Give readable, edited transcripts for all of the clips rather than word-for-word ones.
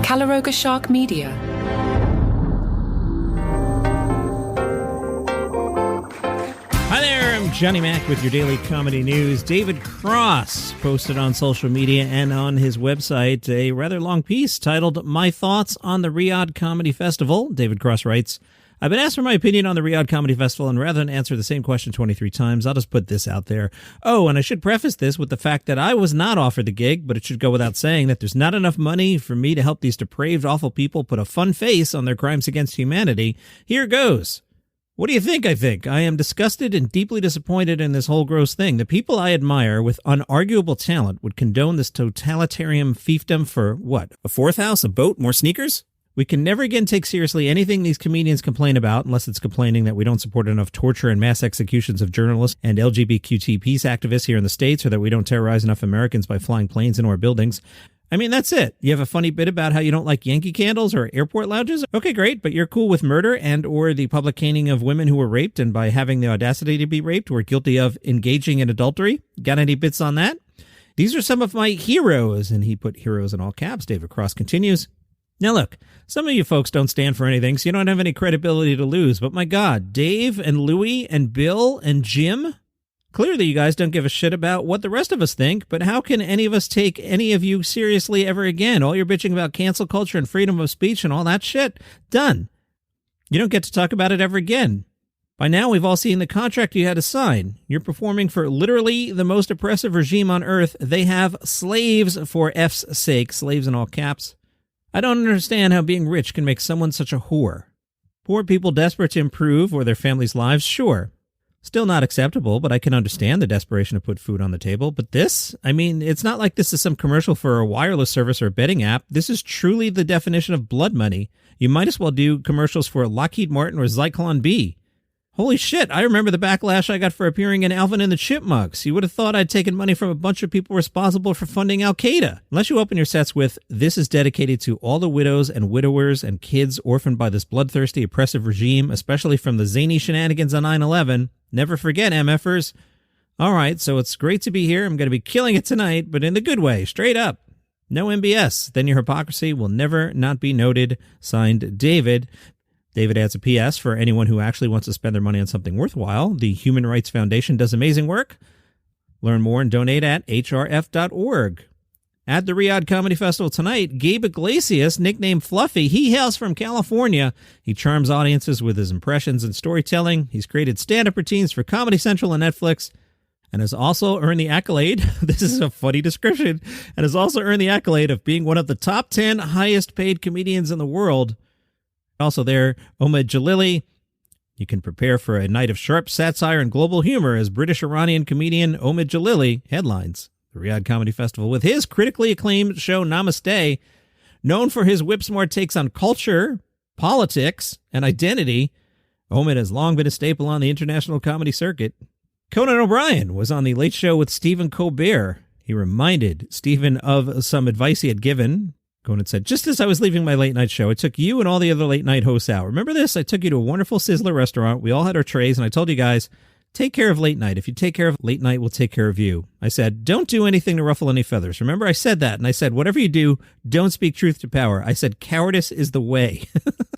Calaroga Shark Media. Hi there, I'm Johnny Mac with your daily comedy news. David Cross posted on social media and on his website a rather long piece titled My Thoughts on the Riyadh Comedy Festival. David Cross writes, I've been asked for my opinion on the Riyadh Comedy Festival, and rather than answer the same question 23 times, I'll just put this out there. Oh, and I should preface this with the fact that I was not offered the gig, but it should go without saying that there's not enough money for me to help these depraved, awful people put a fun face on their crimes against humanity. Here goes. What do you think I think? I am disgusted and deeply disappointed in this whole gross thing. The people I admire with unarguable talent would condone this totalitarian fiefdom for, what, a fourth house, a boat, more sneakers? We can never again take seriously anything these comedians complain about unless it's complaining that we don't support enough torture and mass executions of journalists and LGBTQ peace activists here in the States, or that we don't terrorize enough Americans by flying planes into our buildings. I mean, that's it. You have a funny bit about how you don't like Yankee candles or airport lounges? Okay, great, but you're cool with murder and or the public caning of women who were raped and by having the audacity to be raped were guilty of engaging in adultery? Got any bits on that? These are some of my heroes, and he put heroes in all caps. David Cross continues. Now look, some of you folks don't stand for anything, so you don't have any credibility to lose, but my God, Dave and Louie and Bill and Jim? Clearly you guys don't give a shit about what the rest of us think, but how can any of us take any of you seriously ever again? All your bitching about cancel culture and freedom of speech and all that shit? Done. You don't get to talk about it ever again. By now we've all seen the contract you had to sign. You're performing for literally the most oppressive regime on earth. They have slaves, for F's sake, slaves in all caps. I don't understand how being rich can make someone such a whore. Poor people desperate to improve or their families' lives, sure. Still not acceptable, but I can understand the desperation to put food on the table. But this? I mean, it's not like this is some commercial for a wireless service or a betting app. This is truly the definition of blood money. You might as well do commercials for Lockheed Martin or Zyklon B. Holy shit, I remember the backlash I got for appearing in Alvin and the Chipmunks. You would have thought I'd taken money from a bunch of people responsible for funding Al-Qaeda. Unless you open your sets with, this is dedicated to all the widows and widowers and kids orphaned by this bloodthirsty, oppressive regime, especially from the zany shenanigans on 9/11. Never forget, MFers. All right, so it's great to be here. I'm going to be killing it tonight, but in the good way, straight up. No MBS. Then your hypocrisy will never not be noted. Signed, David. David adds a PS for anyone who actually wants to spend their money on something worthwhile. The Human Rights Foundation does amazing work. Learn more and donate at hrf.org. At the Riyadh Comedy Festival tonight, Gabe Iglesias, nicknamed Fluffy, he hails from California. He charms audiences with his impressions and storytelling. He's created stand-up routines for Comedy Central and Netflix, and has also earned the accolade, this is a funny description, and has also earned the accolade of being one of the top 10 highest paid comedians in the world. Also there, Omid Jalili. You can prepare for a night of sharp satire and global humor as British-Iranian comedian Omid Jalili headlines the Riyadh Comedy Festival with his critically acclaimed show Namaste. Known for his whip-smart takes on culture, politics, and identity, Omid has long been a staple on the international comedy circuit. Conan O'Brien was on The Late Show with Stephen Colbert. He reminded Stephen of some advice he had given. Conan said, just as I was leaving my late night show, I took you and all the other late night hosts out. Remember this? I took you to a wonderful Sizzler restaurant. We all had our trays, and I told you guys, take care of late night. If you take care of late night, we'll take care of you. I said, don't do anything to ruffle any feathers. Remember, I said that, and I said, whatever you do, don't speak truth to power. I said, cowardice is the way.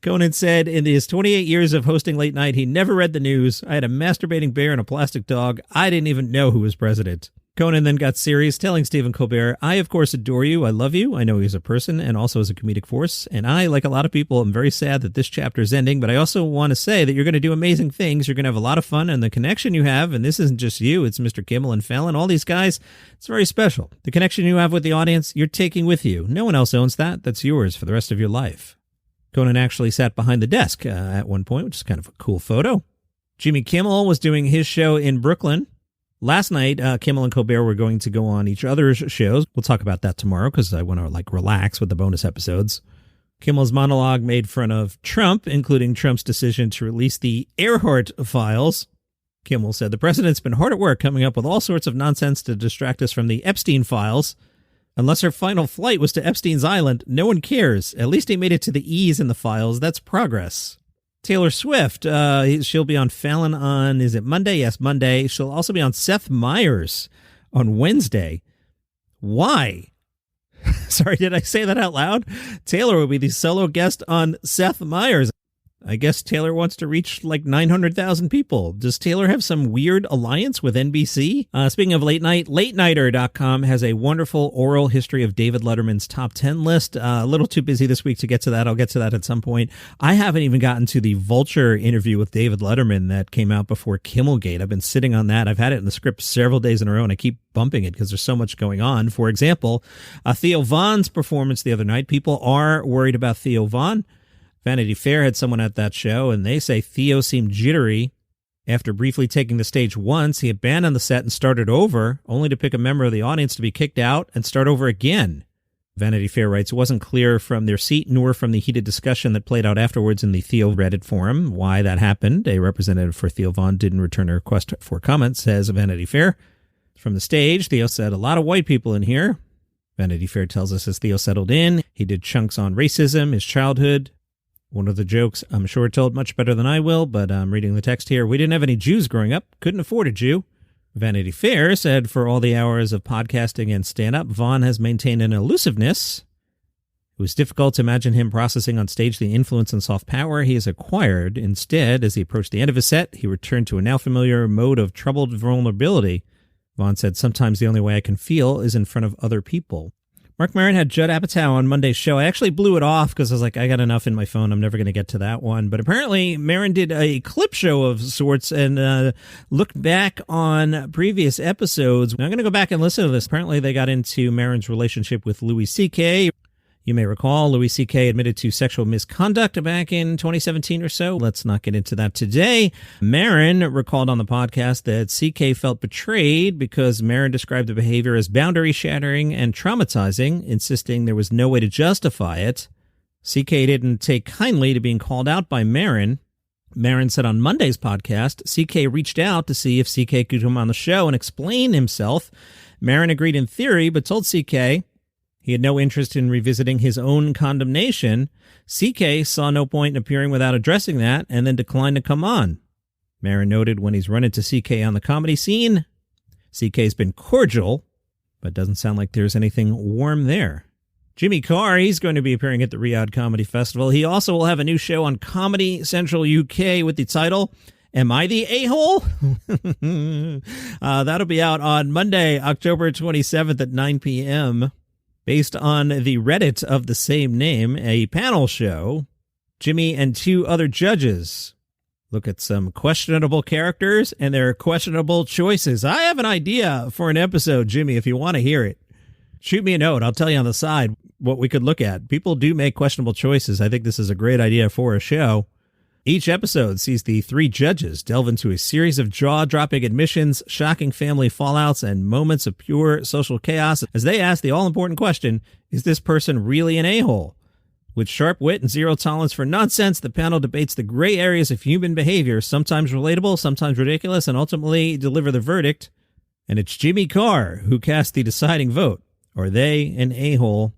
Conan said in his 28 years of hosting late night, he never read the news. I had a masturbating bear and a plastic dog. I didn't even know who was president. Conan then got serious, telling Stephen Colbert, I, of course, adore you. I love you. I know you as a person and also as a comedic force. And I, like a lot of people, am very sad that this chapter is ending. But I also want to say that you're going to do amazing things. You're going to have a lot of fun. And the connection you have, and this isn't just you, it's Mr. Kimmel and Fallon, all these guys, it's very special. The connection you have with the audience, you're taking with you. No one else owns that. That's yours for the rest of your life. Conan actually sat behind the desk at one point, which is kind of a cool photo. Jimmy Kimmel was doing his show in Brooklyn. Last night, Kimmel and Colbert were going to go on each other's shows. We'll talk about that tomorrow because I want to relax with the bonus episodes. Kimmel's monologue made fun of Trump, including Trump's decision to release the Earhart files. Kimmel said the president's been hard at work coming up with all sorts of nonsense to distract us from the Epstein files. Unless her final flight was to Epstein's Island, no one cares. At least he made it to the E's in the files. That's progress. Taylor Swift, she'll be on Fallon on, is it Monday? Yes, Monday. She'll also be on Seth Meyers on Wednesday. Why? Sorry, did I say that out loud? Taylor will be the solo guest on Seth Meyers. I guess Taylor wants to reach like 900,000 people. Does Taylor have some weird alliance with NBC? Speaking of late night, latenighter.com has a wonderful oral history of David Letterman's top 10 list. A little too busy this week to get to that. I'll get to that at some point. I haven't even gotten to the Vulture interview with David Letterman that came out before Kimmelgate. I've been sitting on that. I've had it in the script several days in a row, and I keep bumping it because there's so much going on. For example, Theo Von's performance the other night. People are worried about Theo Von. Vanity Fair had someone at that show, and they say Theo seemed jittery. After briefly taking the stage once, he abandoned the set and started over, only to pick a member of the audience to be kicked out and start over again. Vanity Fair writes, it wasn't clear from their seat nor from the heated discussion that played out afterwards in the Theo Reddit forum why that happened. A representative for Theo Von didn't return a request for comment, says Vanity Fair. From the stage, Theo said, a lot of white people in here. Vanity Fair tells us as Theo settled in, he did chunks on racism, his childhood. One of the jokes I'm sure told much better than I will, but I'm reading the text here. We didn't have any Jews growing up. Couldn't afford a Jew. Vanity Fair said for all the hours of podcasting and stand-up, Vaughn has maintained an elusiveness. It was difficult to imagine him processing on stage the influence and soft power he has acquired. Instead, as he approached the end of his set, he returned to a now familiar mode of troubled vulnerability. Vaughn said, sometimes the only way I can feel is in front of other people. Marc Maron had Judd Apatow on Monday's show. I actually blew it off because I was like, I got enough in my phone. I'm never going to get to that one. But apparently Maron did a clip show of sorts and looked back on previous episodes. I'm going to go back and listen to this. Apparently they got into Maron's relationship with Louis CK. You may recall Louis CK admitted to sexual misconduct back in 2017 or so. Let's not get into that today. Maron recalled on the podcast that CK felt betrayed because Maron described the behavior as boundary-shattering and traumatizing, insisting there was no way to justify it. CK didn't take kindly to being called out by Maron. Maron said on Monday's podcast, CK reached out to see if CK could come on the show and explain himself. Maron agreed in theory, but told CK he had no interest in revisiting his own condemnation. CK saw no point in appearing without addressing that and then declined to come on. Maron noted when he's run into CK on the comedy scene, CK's been cordial, but doesn't sound like there's anything warm there. Jimmy Carr, he's going to be appearing at the Riyadh Comedy Festival. He also will have a new show on Comedy Central UK with the title, Am I the A-hole? That'll be out on Monday, October 27th at 9 p.m., based on the Reddit of the same name, a panel show. Jimmy and two other judges look at some questionable characters and their questionable choices. I have an idea for an episode, Jimmy, if you want to hear it. Shoot me a note. I'll tell you on the side what we could look at. People do make questionable choices. I think this is a great idea for a show. Each episode sees the three judges delve into a series of jaw-dropping admissions, shocking family fallouts, and moments of pure social chaos as they ask the all-important question, is this person really an a-hole? With sharp wit and zero tolerance for nonsense, the panel debates the gray areas of human behavior, sometimes relatable, sometimes ridiculous, and ultimately deliver the verdict. And it's Jimmy Carr who cast the deciding vote. Are they an a-hole?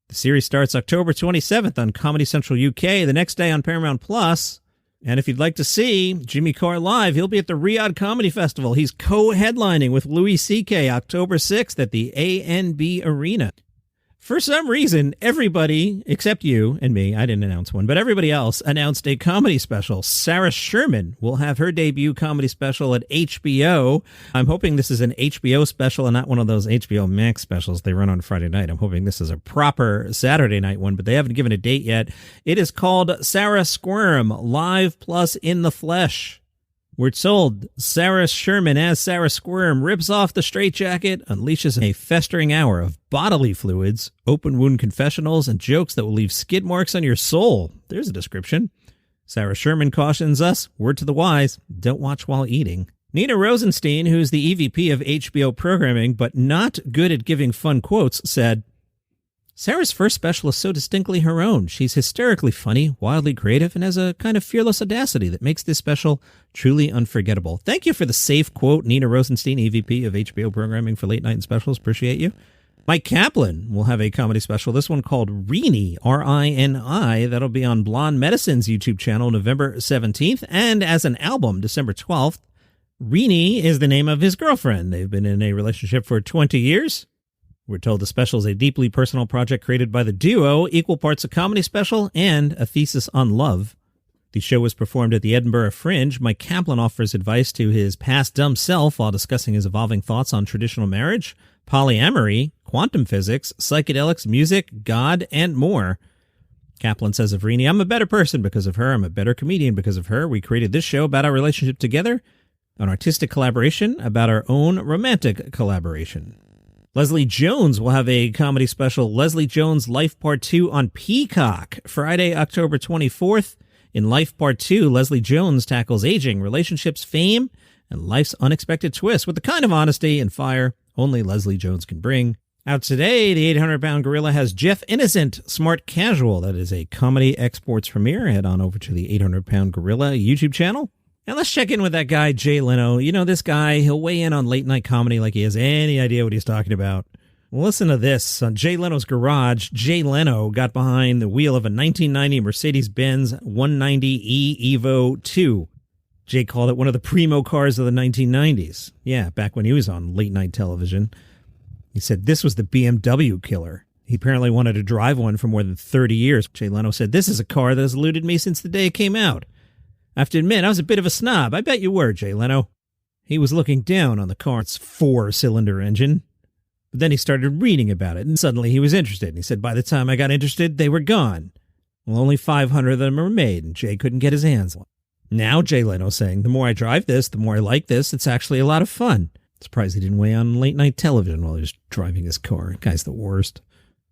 The series starts October 27th on Comedy Central UK, the next day on Paramount Plus. And if you'd like to see Jimmy Carr live, he'll be at the Riyadh Comedy Festival. He's co-headlining with Louis CK October 6th at the ANB Arena. For some reason, everybody, except you and me, I didn't announce one, but everybody else announced a comedy special. Sarah Sherman will have her debut comedy special at HBO. I'm hoping this is an HBO special and not one of those HBO Max specials they run on Friday night. I'm hoping this is a proper Saturday night one, but they haven't given a date yet. It is called Sarah Squirm, Live Plus in the Flesh. We're told Sarah Sherman as Sarah Squirm rips off the straitjacket, unleashes a festering hour of bodily fluids, open wound confessionals, and jokes that will leave skid marks on your soul. There's a description. Sarah Sherman cautions us, word to the wise, don't watch while eating. Nina Rosenstein, who's the EVP of HBO programming but not good at giving fun quotes, said, Sarah's first special is so distinctly her own. She's hysterically funny, wildly creative, and has a kind of fearless audacity that makes this special truly unforgettable. Thank you for the safe quote, Nina Rosenstein, EVP of HBO programming for late night and specials. Appreciate you. Mike Kaplan will have a comedy special, this one called Rini, R-I-N-I. That'll be on Blonde Medicine's YouTube channel November 17th, and as an album December 12th. Rini is the name of his girlfriend. They've been in a relationship for 20 years. We're told the special is a deeply personal project created by the duo, equal parts a comedy special and a thesis on love. The show was performed at the Edinburgh Fringe. Mike Kaplan offers advice to his past dumb self while discussing his evolving thoughts on traditional marriage, polyamory, quantum physics, psychedelics, music, God, and more. Kaplan says of Rini, "I'm a better person because of her. I'm a better comedian because of her. We created this show about our relationship together, an artistic collaboration about our own romantic collaboration." Leslie Jones will have a comedy special, Leslie Jones Life Part 2, on Peacock, Friday, October 24th. In Life Part 2, Leslie Jones tackles aging, relationships, fame, and life's unexpected twists with the kind of honesty and fire only Leslie Jones can bring. Out today, the 800-pound gorilla has Jeff Innocent, Smart Casual. That is a Comedy Exports premiere. Head on over to the 800-pound gorilla YouTube channel. And let's check in with that guy, Jay Leno. You know, this guy, he'll weigh in on late-night comedy like he has any idea what he's talking about. Well, listen to this. On Jay Leno's Garage, Jay Leno got behind the wheel of a 1990 Mercedes-Benz 190e Evo 2. Jay called it one of the primo cars of the 1990s. Yeah, back when he was on late-night television. He said this was the BMW killer. He apparently wanted to drive one for more than 30 years. Jay Leno said, "This is a car that has eluded me since the day it came out. I have to admit, I was a bit of a snob. I bet you were, Jay Leno." He was looking down on the car's 4-cylinder engine. But then he started reading about it, and suddenly he was interested. And he said, "By the time I got interested, they were gone." Well, only 500 of them were made, and Jay couldn't get his hands on it. Now Jay Leno's saying, "The more I drive this, the more I like this. It's actually a lot of fun." Surprised he didn't weigh on late-night television while he was driving his car. Guy's the worst.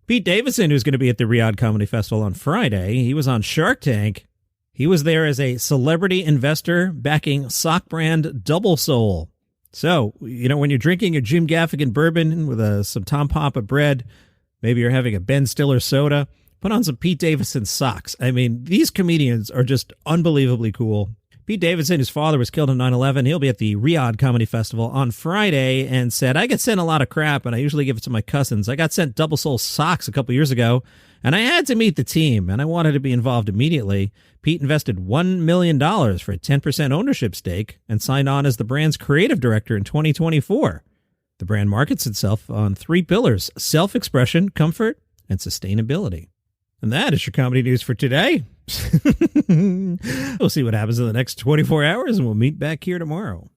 Pete Davidson, who's going to be at the Riyadh Comedy Festival on Friday, he was on Shark Tank. He was there as a celebrity investor backing sock brand Double Soul. So, you know, when you're drinking your Jim Gaffigan bourbon with some Tom Papa bread, maybe you're having a Ben Stiller soda, put on some Pete Davidson socks. I mean, these comedians are just unbelievably cool. Pete Davidson, whose father was killed in 9/11, he'll be at the Riyadh Comedy Festival on Friday and said, "I get sent a lot of crap, and I usually give it to my cousins. I got sent Double Soul socks a couple years ago, and I had to meet the team, and I wanted to be involved immediately." Pete invested $1 million for a 10% ownership stake and signed on as the brand's creative director in 2024. The brand markets itself on 3 pillars: self-expression, comfort, and sustainability. And that is your comedy news for today. We'll see what happens in the next 24 hours, and we'll meet back here tomorrow.